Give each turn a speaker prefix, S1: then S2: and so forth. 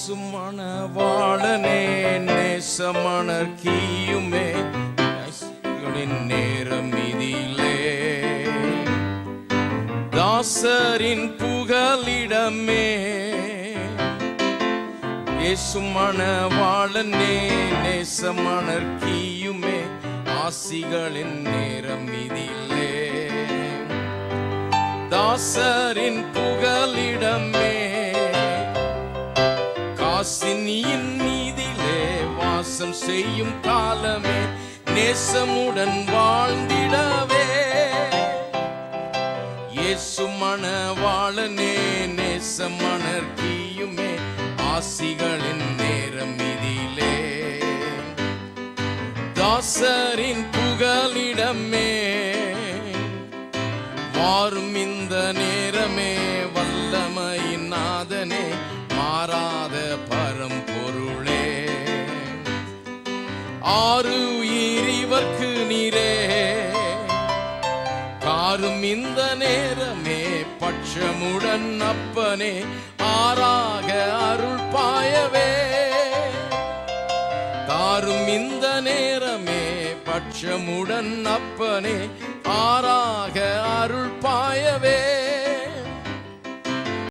S1: மணவாளனே நேசமணர்கியுமே நேரம் இதிலே தாசரின் புகலிடமே இயேசு மணவாளனே நேசமணர்கியுமே ஆசிகளின் நேரம் இதிலே தாசரின் புகலிடமே காசினியின் மீதிலே வாசம் செய்யும் காலமே நேசமுடன் வாழ்ந்திடவே இயேசு மணவாளனே நேசமணர்கியுமே ஆசிகளின் நேரம் இதிலே தாசரின் புகலிடமே வாரும் இந்த நேரமே வல்லமையின் நாதனே மாறாத பரம்பொருளே ஆருயிரிவர்க்கு நீரே காரும் இந்த நேரமே பட்சமுடன் அப்பனே ஆறாக அருள் பாயவே தாரும் இந்த நேரமே பட்சமுடன் அப்பனே ஆறாக அருள் பாயவே